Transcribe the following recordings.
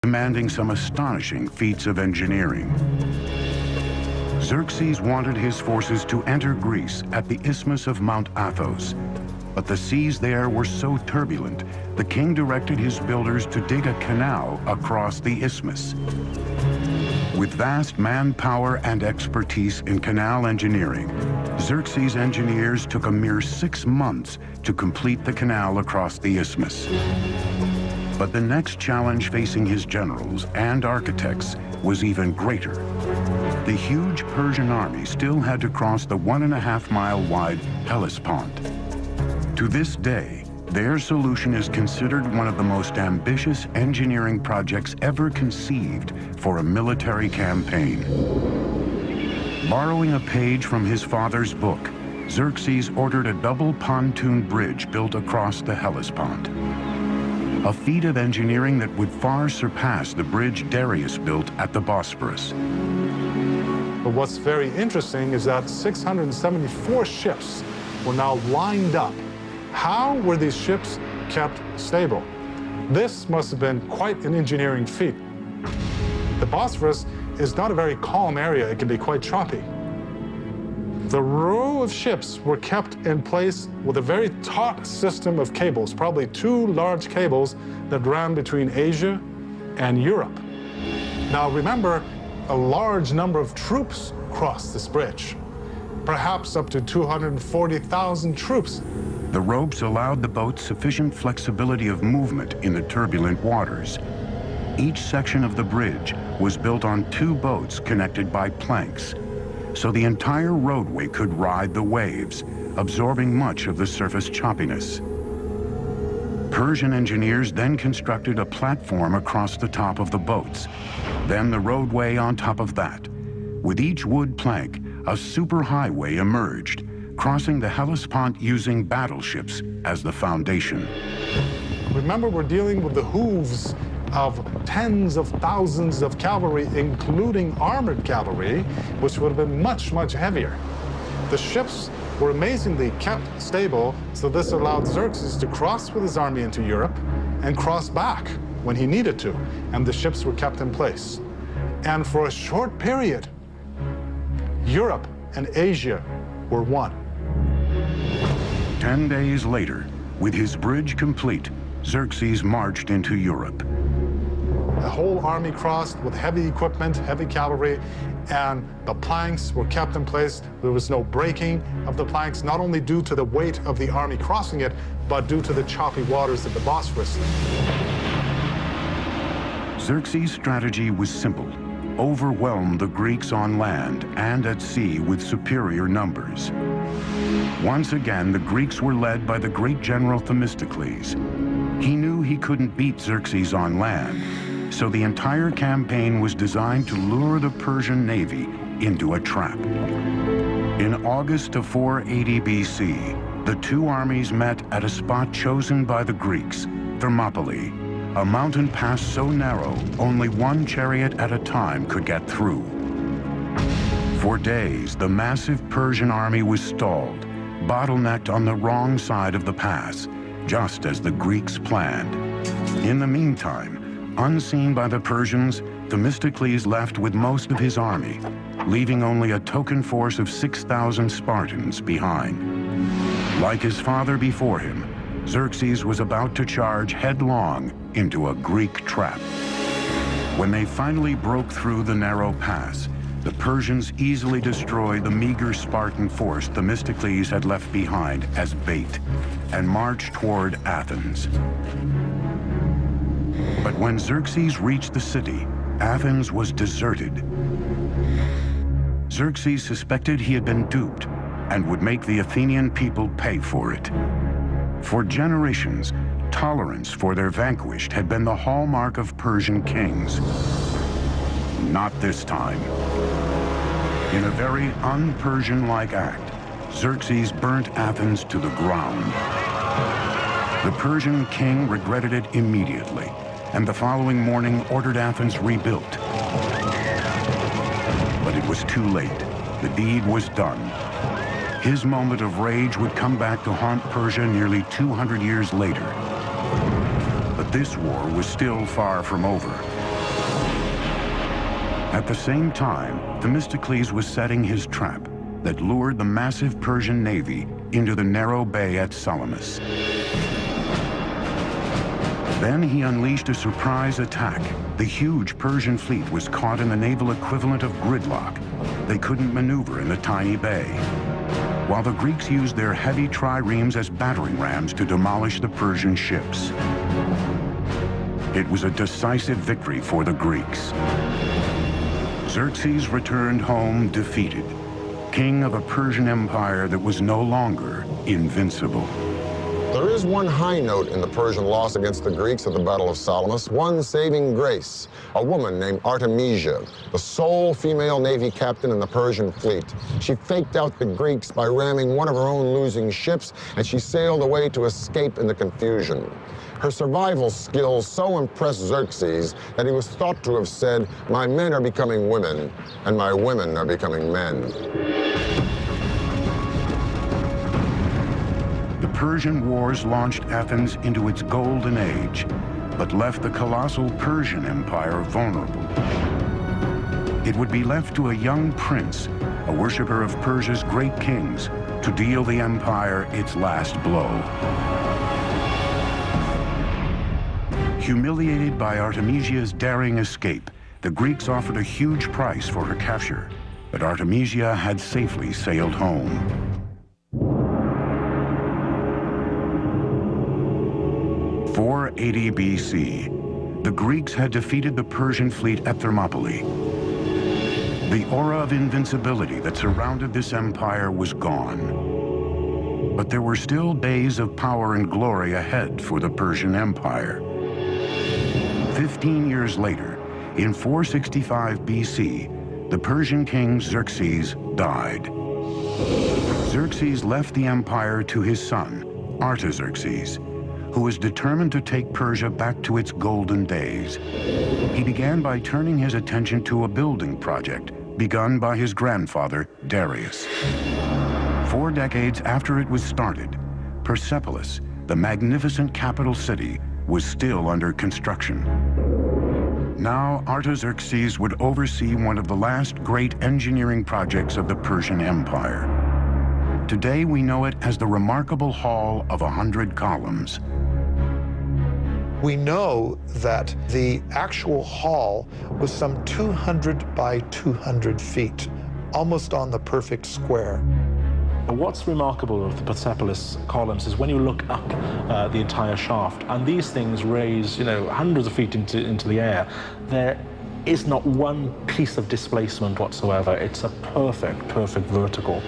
commanding some astonishing feats of engineering. Xerxes wanted his forces to enter Greece at the isthmus of Mount Athos, but the seas there were so turbulent, the king directed his builders to dig a canal across the isthmus. With vast manpower and expertise in canal engineering, Xerxes' engineers took a mere 6 months to complete the canal across the isthmus. But the next challenge facing his generals and architects was even greater. The huge Persian army still had to cross the 1.5-mile-wide Hellespont. To this day, their solution is considered one of the most ambitious engineering projects ever conceived for a military campaign. Borrowing a page from his father's book, Xerxes ordered a double pontoon bridge built across the Hellespont. A feat of engineering that would far surpass the bridge Darius built at the Bosphorus. But what's very interesting is that 674 ships were now lined up. How were these ships kept stable? This must have been quite an engineering feat. The Bosphorus is not a very calm area. It can be quite choppy. The row of ships were kept in place with a very taut system of cables, probably 2 large cables that ran between Asia and Europe. Now remember, a large number of troops crossed this bridge, perhaps up to 240,000 troops. The ropes allowed the boats sufficient flexibility of movement in the turbulent waters. Each section of the bridge was built on 2 boats connected by planks, so the entire roadway could ride the waves, absorbing much of the surface choppiness. Persian engineers then constructed a platform across the top of the boats, then the roadway on top of that. With each wood plank, a superhighway emerged, crossing the Hellespont using battleships as the foundation. Remember, we're dealing with the hooves of tens of thousands of cavalry, including armored cavalry, which would have been much, much heavier. The ships were amazingly kept stable, so this allowed Xerxes to cross with his army into Europe and cross back when he needed to, and the ships were kept in place. And for a short period, Europe and Asia were one. 10 days later, with his bridge complete, Xerxes marched into Europe. The whole army crossed with heavy equipment, heavy cavalry, and the planks were kept in place. There was no breaking of the planks, not only due to the weight of the army crossing it, but due to the choppy waters of the Bosphorus. Xerxes' strategy was simple: overwhelm the Greeks on land and at sea with superior numbers. Once again, the Greeks were led by the great general Themistocles. He knew he couldn't beat Xerxes on land, so the entire campaign was designed to lure the Persian navy into a trap. In August of 480 BC, the 2 armies met at a spot chosen by the Greeks, Thermopylae, a mountain pass so narrow only 1 chariot at a time could get through. For days, the massive Persian army was stalled, bottlenecked on the wrong side of the pass, just as the Greeks planned. In the meantime, unseen by the Persians, Themistocles left with most of his army, leaving only a token force of 6,000 Spartans behind. Like his father before him, Xerxes was about to charge headlong into a Greek trap. When they finally broke through the narrow pass, the Persians easily destroyed the meager Spartan force Themistocles had left behind as bait and marched toward Athens. But when Xerxes reached the city, Athens was deserted. Xerxes suspected he had been duped and would make the Athenian people pay for it. For generations, tolerance for their vanquished had been the hallmark of Persian kings. Not this time. In a very un-Persian-like act, Xerxes burnt Athens to the ground. The Persian king regretted it immediately, and the following morning ordered Athens rebuilt. But it was too late. The deed was done. His moment of rage would come back to haunt Persia nearly 200 years later. But this war was still far from over. At the same time, Themistocles was setting his trap that lured the massive Persian navy into the narrow bay at Salamis. Then he unleashed a surprise attack. The huge Persian fleet was caught in the naval equivalent of gridlock. They couldn't maneuver in the tiny bay, while the Greeks used their heavy triremes as battering rams to demolish the Persian ships. It was a decisive victory for the Greeks. Xerxes returned home defeated, king of a Persian empire that was no longer invincible. There is one high note in the Persian loss against the Greeks at the Battle of Salamis, one saving grace, a woman named Artemisia, the sole female navy captain in the Persian fleet. She faked out the Greeks by ramming one of her own losing ships, and she sailed away to escape in the confusion. Her survival skills so impressed Xerxes that he was thought to have said, "My men are becoming women, and my women are becoming men." The Persian wars launched Athens into its golden age, but left the colossal Persian Empire vulnerable. It would be left to a young prince, a worshiper of Persia's great kings, to deal the empire its last blow. Humiliated by Artemisia's daring escape, the Greeks offered a huge price for her capture, but Artemisia had safely sailed home. 480 BC, the Greeks had defeated the Persian fleet at Thermopylae. The aura of invincibility that surrounded this empire was gone. But there were still days of power and glory ahead for the Persian Empire. 15 years later, in 465 BC, the Persian king Xerxes died. Xerxes left the empire to his son, Artaxerxes, who was determined to take Persia back to its golden days. He began by turning his attention to a building project begun by his grandfather, Darius. 4 decades after it was started, Persepolis, the magnificent capital city, was still under construction. Now, Artaxerxes would oversee one of the last great engineering projects of the Persian Empire. Today, we know it as the remarkable Hall of 100 Columns. We know that the actual hall was some 200 by 200 feet, almost on the perfect square. What's remarkable of the Persepolis columns is when you look up the entire shaft, and these things raise, hundreds of feet into the air, there is not one piece of displacement whatsoever. It's a perfect vertical.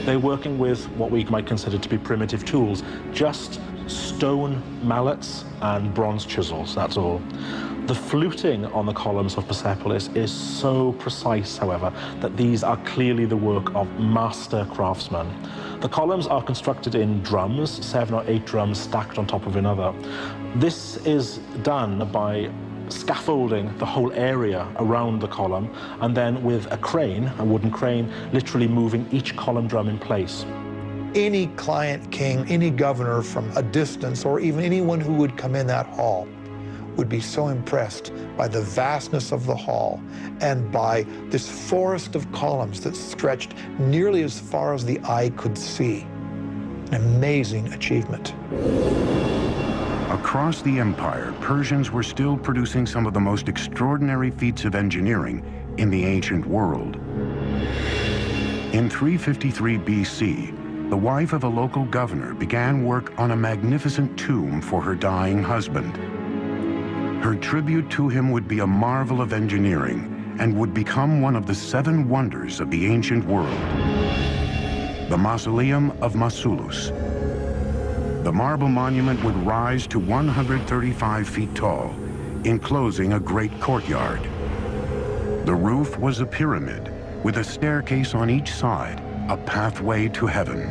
They're working with what we might consider to be primitive tools, just stone mallets and bronze chisels, that's all. The fluting on the columns of Persepolis is so precise, however, that these are clearly the work of master craftsmen. The columns are constructed in drums, 7 or 8 drums stacked on top of another. This is done by scaffolding the whole area around the column, and then with a crane, a wooden crane, literally moving each column drum in place. Any client king, any governor from a distance, or even anyone who would come in that hall, would be so impressed by the vastness of the hall and by this forest of columns that stretched nearly as far as the eye could see. An amazing achievement. Across the empire, Persians were still producing some of the most extraordinary feats of engineering in the ancient world. In 353 BC, the wife of a local governor began work on a magnificent tomb for her dying husband. Her tribute to him would be a marvel of engineering and would become one of the 7 wonders of the ancient world. The Mausoleum of Mausolus. The marble monument would rise to 135 feet tall, enclosing a great courtyard. The roof was a pyramid with a staircase on each side, a pathway to heaven.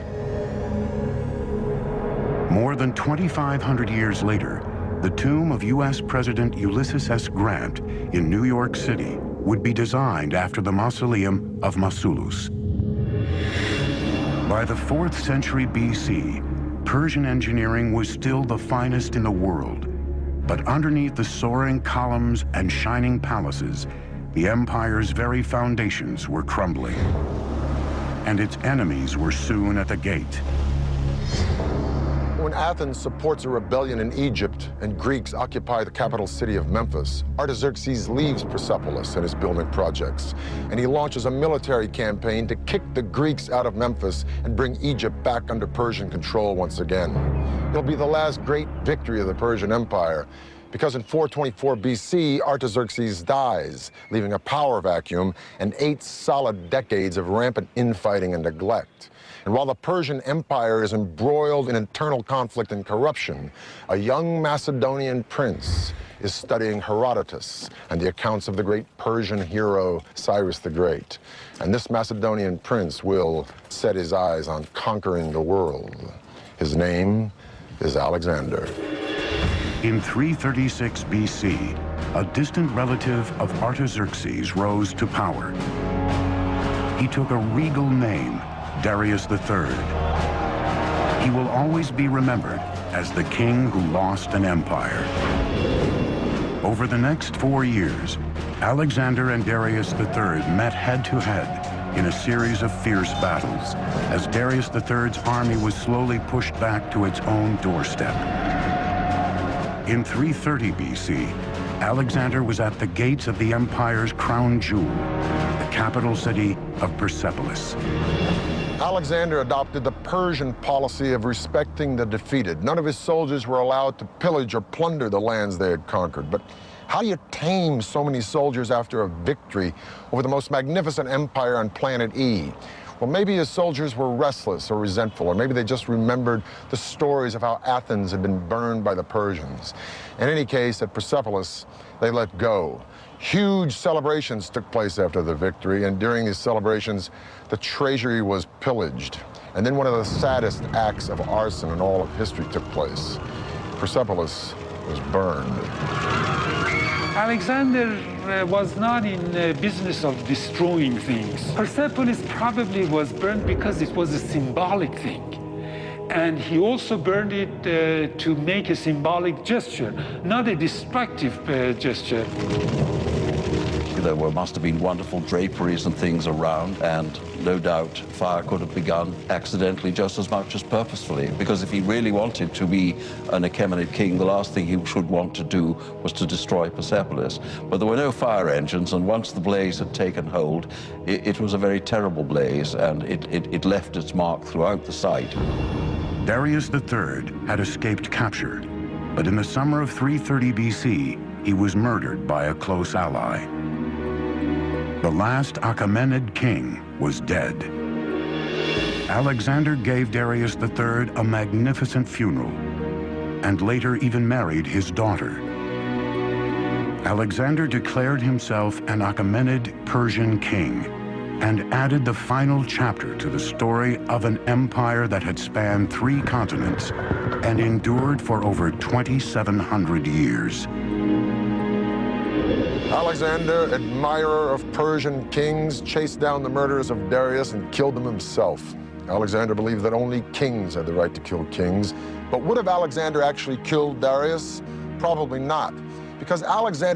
More than 2,500 years later, the tomb of U.S. President Ulysses S. Grant in New York City would be designed after the Mausoleum of Mausolus. By the 4th century BC, Persian engineering was still the finest in the world, but underneath the soaring columns and shining palaces, the empire's very foundations were crumbling, and its enemies were soon at the gate. When Athens supports a rebellion in Egypt and Greeks occupy the capital city of Memphis, Artaxerxes leaves Persepolis and his building projects, and he launches a military campaign to kick the Greeks out of Memphis and bring Egypt back under Persian control once again. It'll be the last great victory of the Persian Empire, because in 424 BC, Artaxerxes dies, leaving a power vacuum and 8 solid decades of rampant infighting and neglect. And while the Persian Empire is embroiled in internal conflict and corruption, a young Macedonian prince is studying Herodotus and the accounts of the great Persian hero Cyrus the Great. And this Macedonian prince will set his eyes on conquering the world. His name is Alexander. In 336 BC, a distant relative of Artaxerxes rose to power. He took a regal name, Darius III. He will always be remembered as the king who lost an empire. Over the next 4 years, Alexander and Darius III met head-to-head in a series of fierce battles as Darius III's army was slowly pushed back to its own doorstep. In 330 BC, Alexander was at the gates of the empire's crown jewel, the capital city of Persepolis. Alexander adopted the Persian policy of respecting the defeated. None of his soldiers were allowed to pillage or plunder the lands they had conquered. But how do you tame so many soldiers after a victory over the most magnificent empire on planet E? Well, maybe his soldiers were restless or resentful, or maybe they just remembered the stories of how Athens had been burned by the Persians. In any case, at Persepolis, they let go. Huge celebrations took place after the victory, and during these celebrations, the treasury was pillaged. And then one of the saddest acts of arson in all of history took place. Persepolis was burned. Alexander was not in the business of destroying things. Persepolis probably was burned because it was a symbolic thing. And he also burned it to make a symbolic gesture, not a destructive gesture. There must have been wonderful draperies and things around, and no doubt fire could have begun accidentally just as much as purposefully, because if he really wanted to be an Achaemenid king, the last thing he should want to do was to destroy Persepolis. But there were no fire engines, and once the blaze had taken hold, it was a very terrible blaze, and it left its mark throughout the site. Darius III had escaped capture, but in the summer of 330 BC, he was murdered by a close ally. The last Achaemenid king was dead. Alexander gave Darius III a magnificent funeral and later even married his daughter. Alexander declared himself an Achaemenid Persian king and added the final chapter to the story of an empire that had spanned 3 continents and endured for over 2,700 years. Alexander, admirer of Persian kings, chased down the murderers of Darius and killed them himself. Alexander believed that only kings had the right to kill kings. But would have Alexander actually killed Darius? Probably not, because Alexander